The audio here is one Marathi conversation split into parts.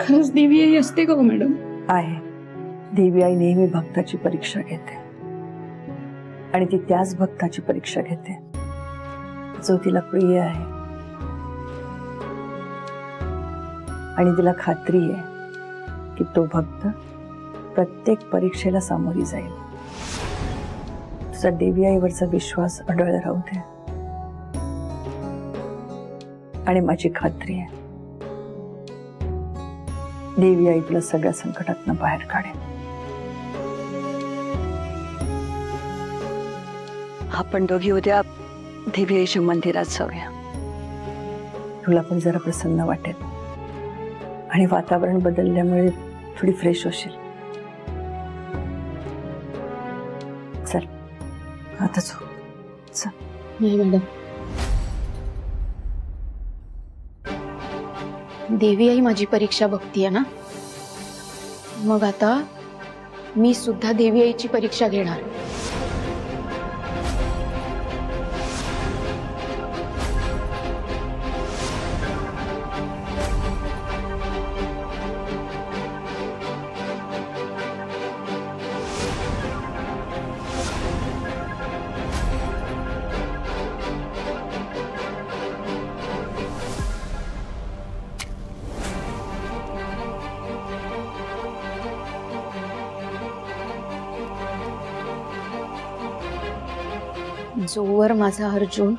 खरंच देवी आई असते का मॅडम? आहे. देवी आई नेहमी भक्ताची परीक्षा घेते आणि ती त्याच भक्ताची परीक्षा घेते जो तिला प्रिय आहे आणि तिला खात्री आहे की तो भक्त प्रत्येक परीक्षेला सामोरी जाईल. तुझा देवी आईवरचा विश्वास अडळ राहू दे आणि माझी खात्री आहे देवी आई तुला सगळ्या संकटातून बाहेर काढेल. आपण दोघी उद्या देवी आईच्या मंदिरात जाऊया. तुला पण जरा प्रसन्न वाटेल आणि वातावरण बदलल्यामुळे थोडी फ्रेश होशील. चल आता चल. नाही मॅडम, देवी आई माझी परीक्षा बघतीये ना, मग आता मी सुद्धा देवी आईची परीक्षा घेणार. जोवर माझा अर्जुन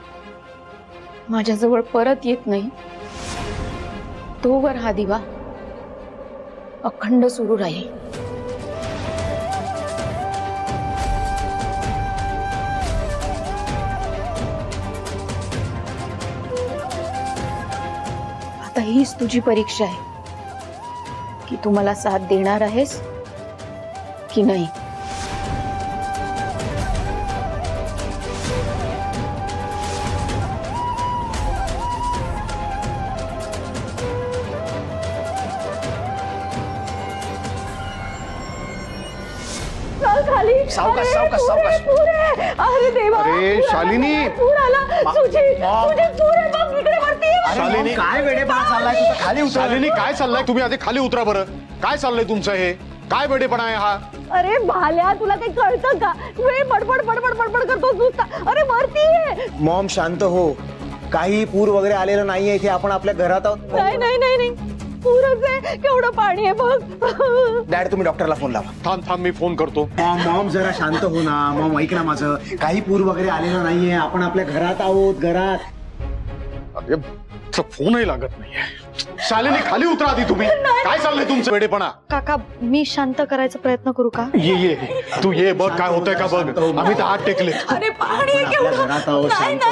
माझ्याजवळ परत येत नाही तोवर हा दिवा अखंड सुरू राहील. आता हीच तुझी परीक्षा आहे की तू मला साथ देणार आहेस की नाही. सावकाश सावकाश सावकाश. अरे देवा, अरे शालिनी, शालिनी काय वेडेपणा चाललाय तुझा? खाली उतर. शालिनी काय चाललाय? तुम्ही आधी खाली उतरा बरं. काय चाललंय तुमचं? हे काय वेडेपणा आहे हा? अरे भाल्या, तुला काही कळतं का? तू हे बडबड बडबड बडबड करतो नुसता. अरे मरतीये. मॉम शांत हो. काही पूर वगैरे आलेलं नाहीये इथे. आपण आपल्या घरात आहोत. नाही नाही नाही नाही, पूरच आहे. केवढं पाणी आहे बघ. डॅड तुम्ही डॉक्टरला फोन लावा. थांब थांब मी फोन करतो. मॉम जरा शांत हो ना. मॉम ऐक ना माझं. काही पूर वगैरे आलेलं नाहीये. आपण आपल्या घरात आहोत. घरात. अरे फोनही लागत नाहीये. शालिनी खाली उतरा आधी तुम्ही. काय चाललंय तुमचं वेडेपणा? काका, मी शांत करायचा प्रयत्न करू का? ये तू ये बघ काय होतंय का बघ. आम्ही तर हात टेकले. अरे पाणी आहे केवढं. घरात आहोत. शांत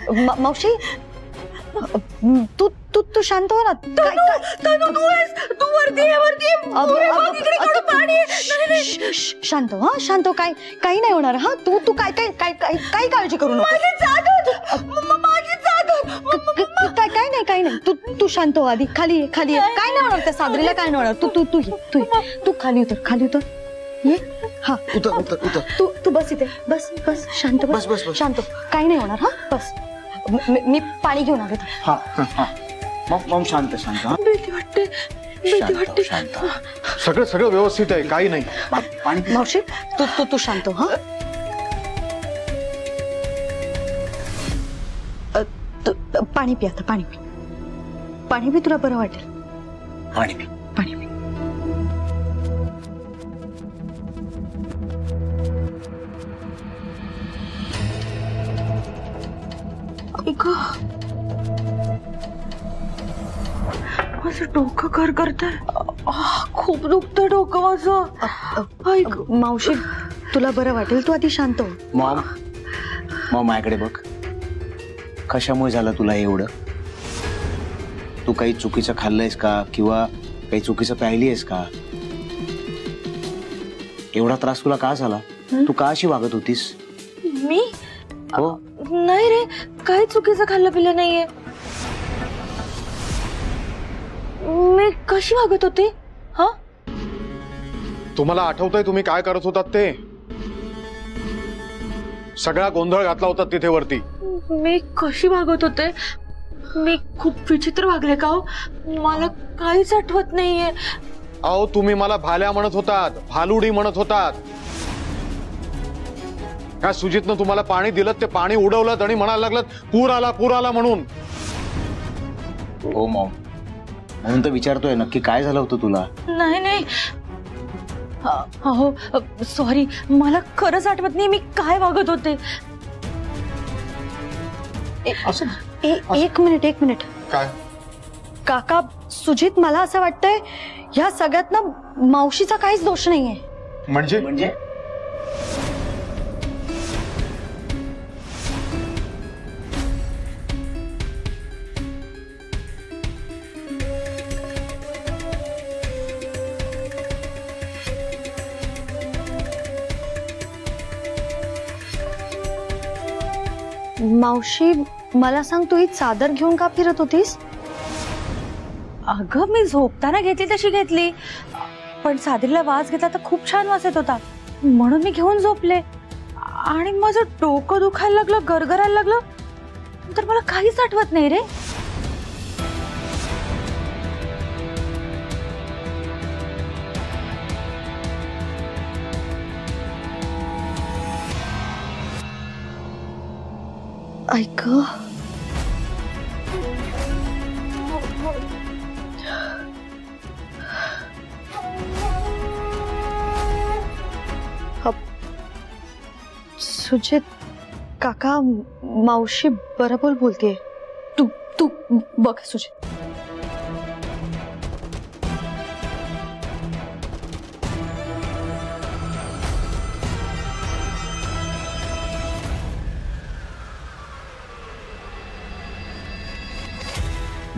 हो. मावशी, तू तू तू शांत हो ना. शांत हो, शांत हो. काही नाही होणार. हा तू तू काय काय काय काही काळजी करू नको. काय नाही काही नाही. तू शांत हो आधी. खाली ये काय नाही होणार. त्या सादरीला काय नाही होणार. तू तू तू तू खाली उतर ये. हा उतर उतर उतर. तू बस इथे. बस बस शांत बस. शांत काही नाही होणार. हा बस. मी पाणी घेऊन आलो. हा हा. मॉम शांत शांत. भीती वाटते. शांत. सगळं व्यवस्थित आहे. काही नाही. पाणी. मावशी तू शांत हो. पाणी पी आता. पाणी पी तुला बरं वाटेल. पाणी पी. माझं डोकं कर करतंय. खूप दुखतंय डोकं माझं. ऐक मावशी, तुला बरं वाटेल. तू आधी शांत हो. मॉम माझ्याकडे बघ. कशामुळे झालं तुला एवढं? तू काही चुकीचं खाल्लंयस का किंवा काही चुकीचं प्यायली आहेस का? एवढा त्रास तुला का झाला? तू का अशी वागत होतीस? मी हो. नाही रे, काही चुकीचं खाल्लं पिलं नाहीये. मी कशी वागत होते? हा, तुम्हाला आठवतंय तुम्ही काय करत होतात ते? सगळा गोंधळ घातला होता तिथे वरती. मी कशी वागत होते? मी खूप विचित्र वागले का हो? मला काहीच आठवत नाहीये. अहो तुम्ही मला भाल्या म्हणत होतात, भालुडी म्हणत होतात. का सुजितनं तुम्हाला पाणी दिलं, ते पाणी उडवलं आणि म्हणायला लागलं पूर आला म्हणून. हो मॉम, म्हणून तर विचारतोय नक्की काय झालं होतं तुला. नाही अहो सॉरी, मला खरंच आठवत नाही मी काय वागत होते. एक मिनिट. काय काका, सुजित, मला असं वाटतंय ह्या सगळ्यात ना मावशीचा काहीच दोष नाहीये. म्हणजे मावशी, मला सांग, तू ही चादर घेऊन का फिरत होतीस? अगं मी झोपताना घेतली तशी घेतली, पण चादरीला वास घेतला तर खूप छान वास येत होता, म्हणून मी घेऊन झोपले. आणि माझं डोकं दुखायला लागलं, गरगरायला लागलं, तर मला काहीच आठवत नाही रे. ऐक, सुजित काका, मावशी बरोबर बोलते. तू बघ सुजित.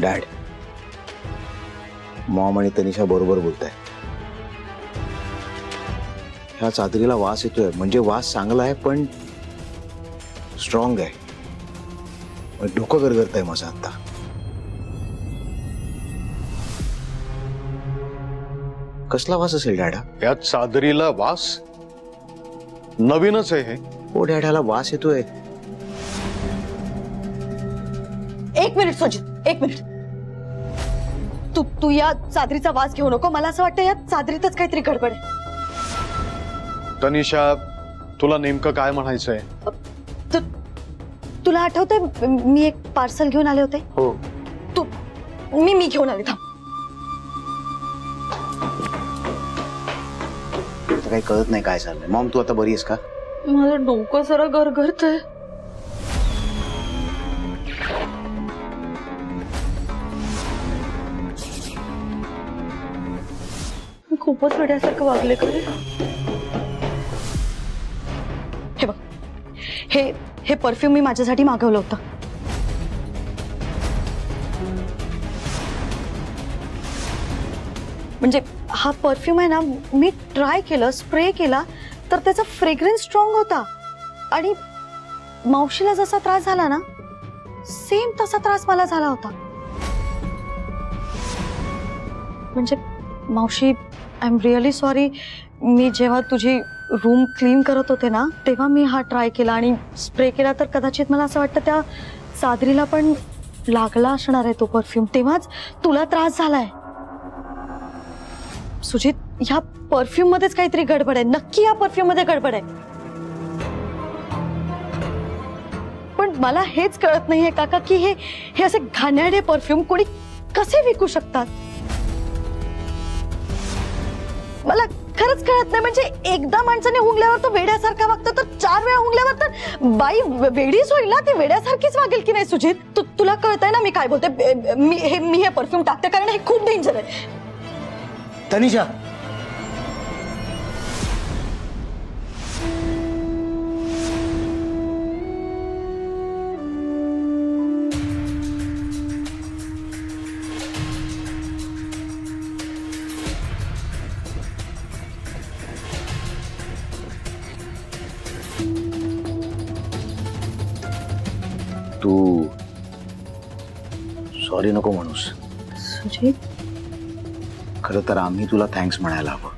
डॅड, मॉम आणि तनिषा बरोबर बोलताय. ह्या चादरीला वास येतोय म्हणजे वास चांगला आहे, पण स्ट्रॉंग आहे. डोकं गरगरत आहे माझं आता. कसला वास असेल डॅडा? या चादरीला वास? नवीनच आहे हे. ओ डॅडाला वास येतोय. एक मिनिट सुजित, एक मिनिट. तू या चादरीचा वास घेऊ नको. मला असं वाटतं या चादरीतच काहीतरी गडबड आहे. तनिषा, तुला नेमकं काय म्हणायचंय? तुला आठवतंय मी एक पार्सल घेऊन आले होते? हो. मी घेऊन आले. थांब. काही कळत नाही काय चाललंय. मॉम, तू आता बरी आहेस का? माझं डोकं जरा गरगरतंय. खूपच वेड्यासारखं वागले का? हे बघ, हे परफ्यूम मी माझ्यासाठी मागवलं होतं. म्हणजे हा परफ्यूम आहे ना, मी ट्राय केलं, स्प्रे केला, तर त्याचा फ्रेग्रन्स स्ट्रॉंग होता. आणि मावशीला जसा त्रास झाला ना, सेम तसा त्रास मला झाला होता. म्हणजे मावशी, आय एम रिअली सॉरी. मी जेव्हा तुझी रूम क्लीन करत होते ना, तेव्हा मी हा ट्राय केला आणि स्प्रे केला, तर कदाचित मला असं वाटतं त्या चादरीला पण लागला असणार आहे तो परफ्यूम. तेव्हाच तुला त्रास झालाय. सुजित, ह्या परफ्यूम मध्येच काहीतरी गडबड आहे. नक्की या परफ्यूम मध्ये गडबड आहे. पण मला हेच कळत नाहीये काका की हे असे घाणेरडे परफ्यूम कोणी कसे विकू शकतात. मला खरंच कळत नाही. म्हणजे एकदा माणसाने हुंगल्यावर तो वेड्यासारखा वागतो, तर 4 वेळा हुंगल्यावर तर बाई वेडीच होईल ना. ती वेड्यासारखीच वागेल की नाही सुजित? तुला कळतंय ना मी काय बोलते? मी हे परफ्यूम टाकते कारण हे खूप डेंजर आहे. तनिषा, तू सॉरी नको म्हणूस. सुजित, खरं तर आम्ही तुला थँक्स म्हणायला हवं.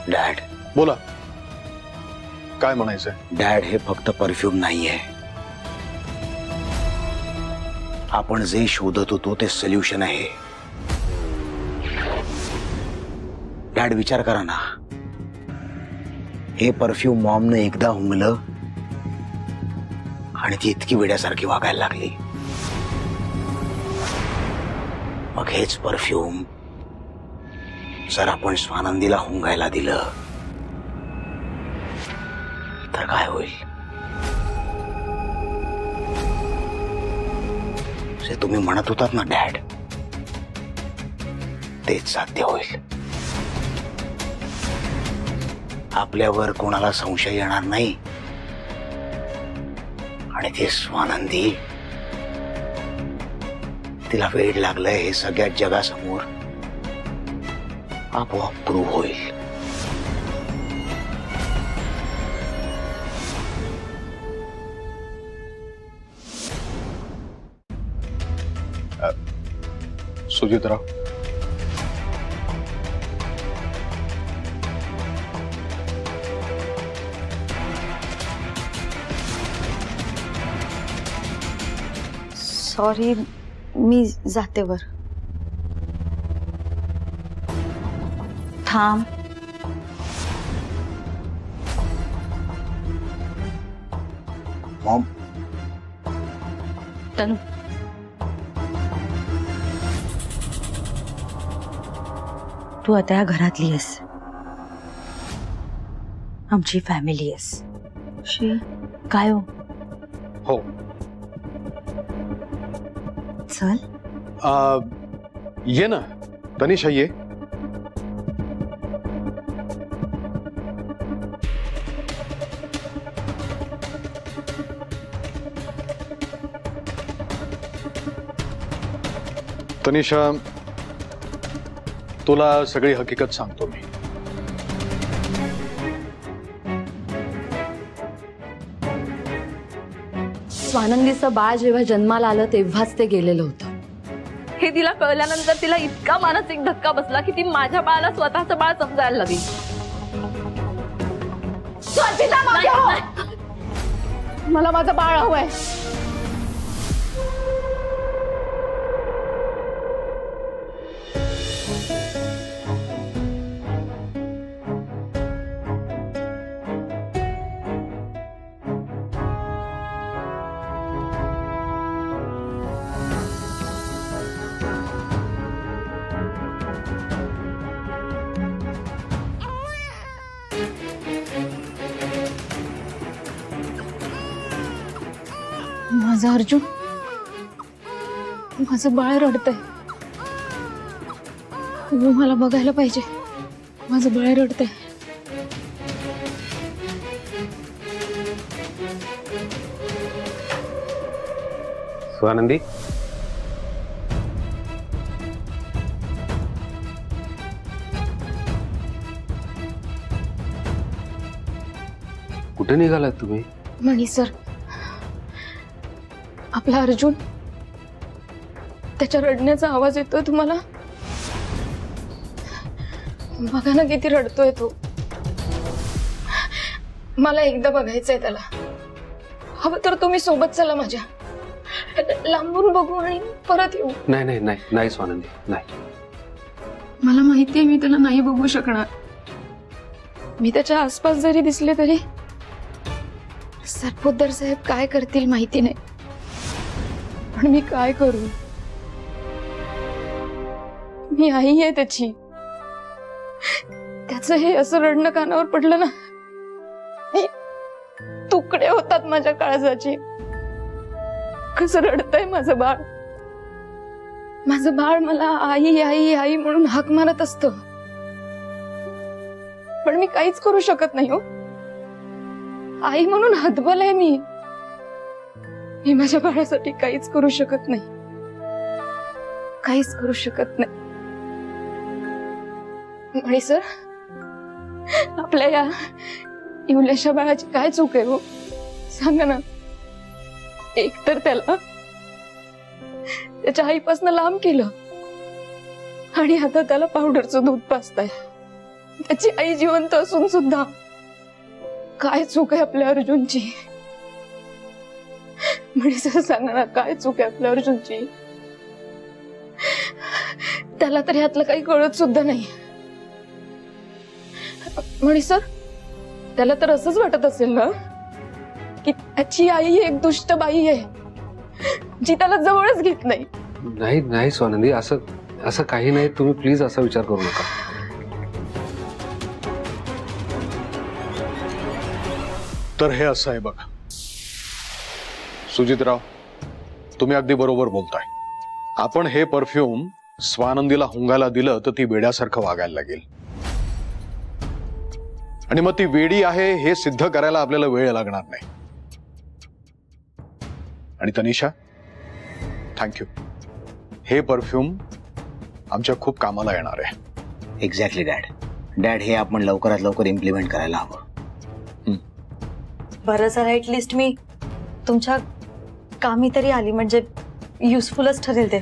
डॅड, बोला, काय म्हणायचंय? डॅड, हे फक्त परफ्यूम नाहीये. आपण जे शोधत होतो ते सोल्युशन आहे. डॅड, विचार करा ना, हे परफ्यूम मॉमने एकदा हुंगलं आणि ती इतकी वेड्यासारखी वागायला लागली. मग हेच परफ्यूम जर आपण स्वानंदीला हुंगायला दिलं तर काय होईल? जे तुम्ही म्हणत होतात ना डॅड, तेच साध्य होईल. आपल्यावर कोणाला संशय येणार नाही आणि ती स्वानंदी, तिला वेड लागलंय हे सगळ्या जगासमोर आपोआप प्रूव्ह होईल. सुजितराव, सॉरी, मी जाते वर. थांब. मॉम, तनु, तू आता या घरातली आहेस, आमची फॅमिली आहेस. काय हो? हो. चल. ये ना तनिषा, ये. तनिषा, तुला सगळी हकीकत सांगतो मी. स्वानंदीचं बाळ जेव्हा जन्माला आलं तेव्हाच ते गेलेलं होतं. हे तिला कळल्यानंतर तिला इतका मानसिक धक्का बसला की ती माझ्या बाळाला स्वतःचं बाळ समजायला लागली. मला माझं बाळ हवंय. माझं अर्जुन, माझं बाळ रडतंय. मला बघायला पाहिजे. माझं बाळ रडतंय. स्वानंदी, कुठे निघालात तुम्ही? मणी सर, आपला अर्जुन, त्याच्या रडण्याचा आवाज येतोय तुम्हाला? बघा ना किती रडतोय तो. मला एकदा बघायचंय त्याला. हवं तर तुम्ही सोबत चला माझ्या. लांबून बघू आणि परत येऊ. नाही नाही नाही नाही स्वानंदी, नाही. मला माहितीये मी त्याला नाही बघू शकणार. मी त्याच्या आसपास जरी दिसले तरी सरपोतदार साहेब काय करतील माहिती नाही. पण मी काय करू? मी आई आहे त्याची. त्याचं हे असं रडणं कानावर पडलं ना, तुकडे होतात माझ्या काळजाचे. कसं रडतंय माझं बाळ. माझं बाळ मला आई आई आई म्हणून हाक मारत असतं. पण मी काहीच करू शकत नाही हो. आई म्हणून हतबल आहे मी. मी माझ्या बाळासाठी काहीच करू शकत नाही. काहीच करू शकत नाही. मणी सर, आपल्या या इवल्याशा बाळाची काय चूक आहे हो? सांगा ना. एक तर त्याला त्याच्या आईपासून लांब केलं आणि आता त्याला पावडरचं दूध पाजताय. त्याची आई जिवंत असून सुद्धा काय चूक आहे आपल्या अर्जुनची? म्हणजे सांगा ना, काय चूक आहे आपल्या अर्जुनची? त्याला तर ह्यातलं काही कळत सुद्धा नाही. म्हणे सर, त्याला तर असंच वाटत असेल ना की त्याची आई एक दुष्ट बाई आहे जी त्याला जवळच घेत नाही. नाही नाही स्वानंदी, असं असं काही नाही. तुम्ही प्लीज असा विचार करू नका. तर हे असं आहे बघा सुजितराव, तुम्ही अगदी बरोबर बोलताय. आपण हे परफ्यूम स्वानंदीला हुंगायला दिलं तर ती वेड्यासारखं वागायला लागेल आणि मग ती वेडी आहे हे सिद्ध करायला आपल्याला वेळ लागणार नाही. आणि तनिषा, थँक्यू. हे परफ्यूम आमच्या खूप कामाला येणार आहे. Exactly dad. डॅड, हे आपण लवकरात लवकर इम्प्लिमेंट करायला हवं. बरं झालं ऍटलिस्ट मी तुमच्या कामी तरी आली, म्हणजे युजफुलच ठरेल ते.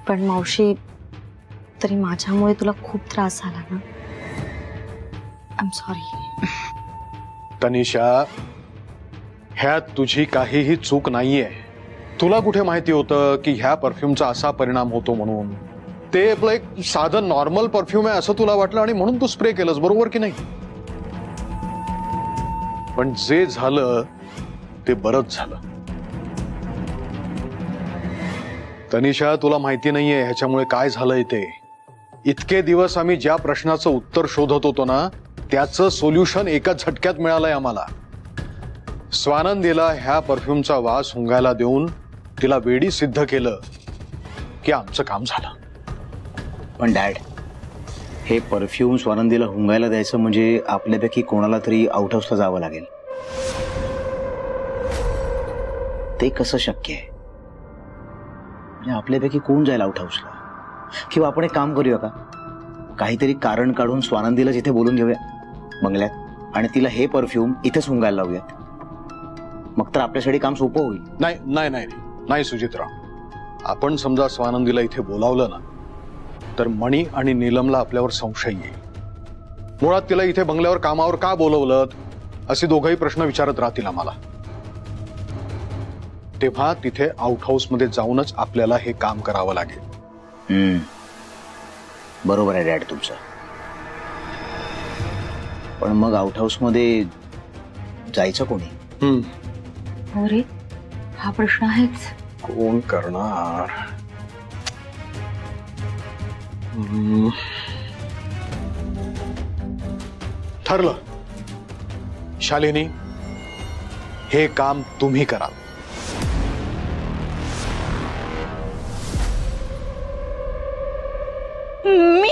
पण मावशी, तरी माझ्यामुळे तुला खूप त्रास झाला ना. I am sorry. तनिषा, ह्यात तुझी काहीही चूक नाहीये. तुला कुठे माहिती होतं की ह्या परफ्यूमचा असा परिणाम होतो म्हणून? ते आपलं एक साधं नॉर्मल परफ्यूम आहे असं तुला वाटलं आणि म्हणून तू स्प्रे केलंस, बरोबर की नाही? पण जे झालं ते बरंच झालं. तनिषा, तुला माहिती नाहीये ह्याच्यामुळे काय झालंय ते. इतके दिवस आम्ही ज्या प्रश्नाचं उत्तर शोधत होतो ना, त्याचं सोल्युशन एका झटक्यात मिळालंय आम्हाला. स्वानंदीला ह्या परफ्यूमचा वास हुंगायला देऊन तिला वेडी सिद्ध केलं की आमचं काम झालं. पण डॅड, हे परफ्यूम स्वानंदीला हुंगायला द्यायचं म्हणजे आपल्यापैकी कोणाला तरी आउट हाऊसला जावं लागेल. ते कसं शक्य आहे? म्हणजे आपल्यापैकी कोण जाईल आउट हाऊसला? किंवा आपण एक काम करूया का, काहीतरी कारण काढून स्वानंदीला जिथे बोलून घेऊया बंगल्यात आणि तिला हे परफ्यूम इथेच हुंगायला लावूयात. मग तर आपल्यासाठी काम सोपं होईल. नाही नाही नाही नाही सुजितराव, आपण समजा स्वानंदीला इथे बोलावलं ना, तर मणी आणि नीलमला आपल्यावर संशय येईल. मुळात तिला इथे बंगल्यावर कामावर का बोलवलं असे दोघंही प्रश्न विचारत राहतील आम्हाला. तेव्हा तिथे आउट हाऊस मध्ये जाऊनच आपल्याला हे काम करावं लागेल. बरोबर आहे डॅड तुमचं. पण मग आउट हाऊस मध्ये जायचं कोणी? अरे, हा प्रश्न आहेच. कोण करणार? ठरलं. शालिनी, हे काम तुम्ही करा. मी?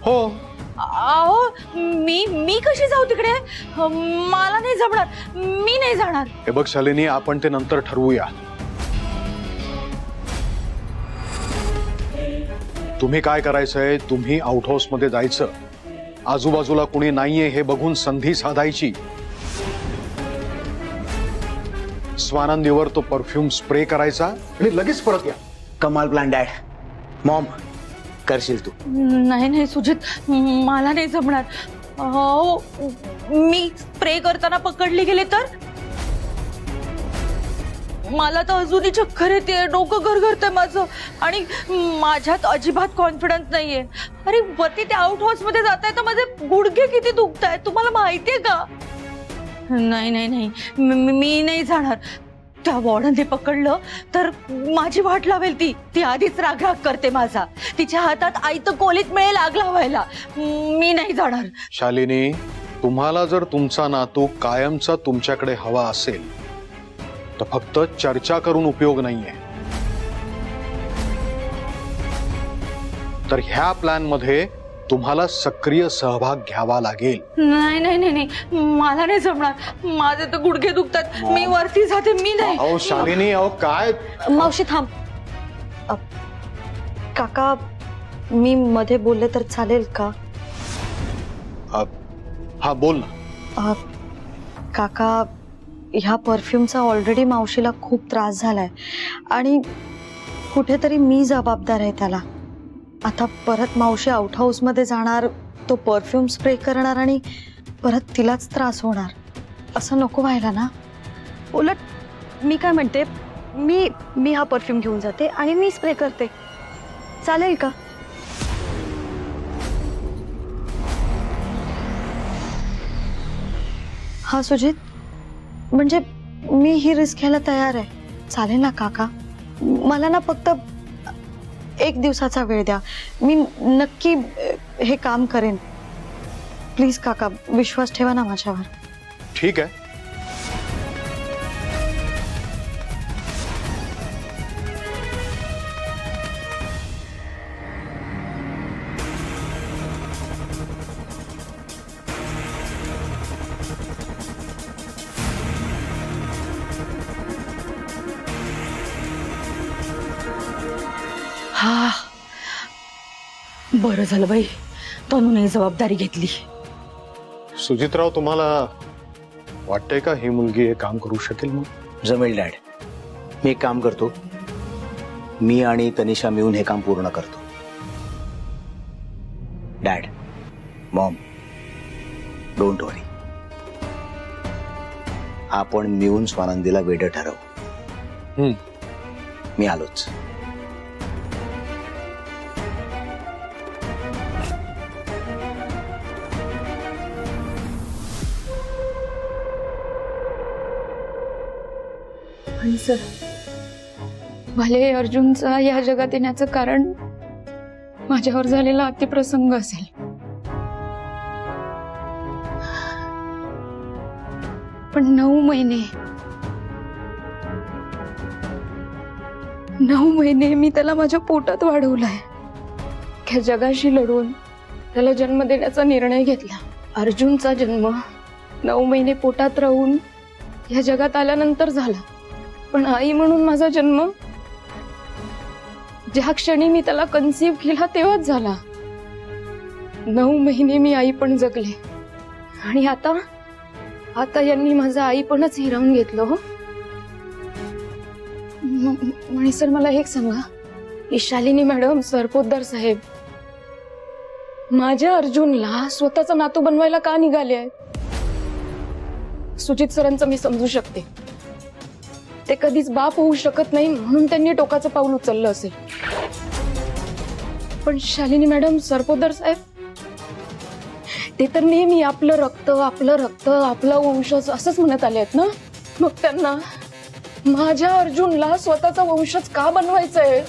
हो. अहो, मी कशी जाऊ तिकडे? मला नाही जमणार, मी नाही जाणार. हे बघ शालिनी, आपण ते नंतर ठरवूया. तुम्ही काय करायचंय, तुम्ही आउट हाऊस मध्ये जायचं, आजूबाजूला कुणी नाहीये हे बघून संधी साधायची, स्वानंदीवर तो परफ्यूम स्प्रे करायचा आणि लगेच परत या. कमाल प्लॅन डॅड. मॉम, करशील तू? नाही नाही सुजित, मला नाही जमणार. हो, मी स्प्रे करताना पकडले गेले तर मला तर अजूनही चक्कर येते, डोकं गरगरतंय माझं आणि माझ्यात अजिबात कॉन्फिडन्स नाहीये. अरे वरती ते आउट हाऊस मध्ये जाताय तर माझे गुडघे किती दुखतायत तुम्हाला माहितीये का? नाही नाही नाही, मी नाही जाणार. त्या वॉर्डनने पकडलं तर माझी वाट लावेल. ती आधीच रागराग करते माझा. तिच्या हातात आयत कोलीत मिळेल आग लावायला. मी नाही जाणार. शालिनी, तुम्हाला जर तुमचा नातू कायमचा तुमच्याकडे हवा असेल तर फक्त चर्चा करून उपयोग नाहीये. तर ह्या प्लॅन मध्ये तुम्हाला सक्रिय सहभाग घ्यावा लागेल. नाही नाही नाही नाही, मला नाही जमणार. माझे तर गुडघे दुखतात. मी वरती जाते. मी नाही. अहो शालिनी, अहो काय? मावशी थांब. काका, मी मध्ये बोलले तर चालेल का? हा बोल ना. काका, ह्या परफ्यूमचा ऑलरेडी मावशीला खूप त्रास झालाय आणि कुठेतरी मी जबाबदार आहे त्याला. आता परत मावशी आउट हाऊस मध्ये जाणार, तो परफ्यूम स्प्रे करणार आणि परत तिलाच त्रास होणार, असं नको व्हायला ना. उलट मी काय म्हणते, मी हा परफ्यूम घेऊन जाते आणि मी स्प्रे करते, चालेल का? हा सुजित, म्हणजे मी ही रिस्क घ्यायला तयार आहे, चालेल ना काका? मला ना फक्त 1 दिवसाचा वेळ द्या, मी नक्की हे काम करेन. प्लीज काका, विश्वास ठेवा ना माझ्यावर. ठीक आहे. हा, बरं झालं बाई, तनूने जबाबदारी घेतली. सुजितराव, तुम्हाला वाटतंय का ही मुलगी हे काम करू शकेल? मग जमेल डॅड. मी एक काम करतो, मी आणि तनिषा मिळून हे काम पूर्ण करतो. डॅड, मॉम, डोंट वरी. आपण मिळून स्वानंदीला वेडं ठरवू. मी आलोच. सर, भले अर्जुनचा या जगात येण्याचं कारण माझ्यावर झालेला अतिप्रसंग असेल, पण 9 महिने मी त्याला माझ्या पोटात वाढवलाय. त्या जगाशी लढून त्याला जन्म देण्याचा निर्णय घेतला. अर्जुनचा जन्म 9 महिने पोटात राहून या जगात आल्यानंतर झाला, पण आई म्हणून माझा जन्म ज्या क्षणी मी त्याला कन्सीव्ह केला तेव्हाच झाला. 9 महिने मी आई पण जगले आणि आता यांनी माझं आईपणच हिरावून घेतलं. हो म्हणे सर, मला एक सांगा, शालिनी मॅडम, सरपोतदार साहेब माझ्या अर्जुनला स्वतःचा नातू बनवायला का निघाले आहेत? सुजित सरांचं मी समजू शकते, ते कधीच बाप होऊ शकत नाही म्हणून त्यांनी टोकाचं पाऊल उचललं असेल, पण शालिनी मॅडम, सरपोतदार साहेब, ते तर नेहमी आपलं रक्त आपला वंशज असंच म्हणत आले आहेत ना. मग त्यांना माझ्या अर्जुनला स्वतःचा वंशज का बनवायचंय?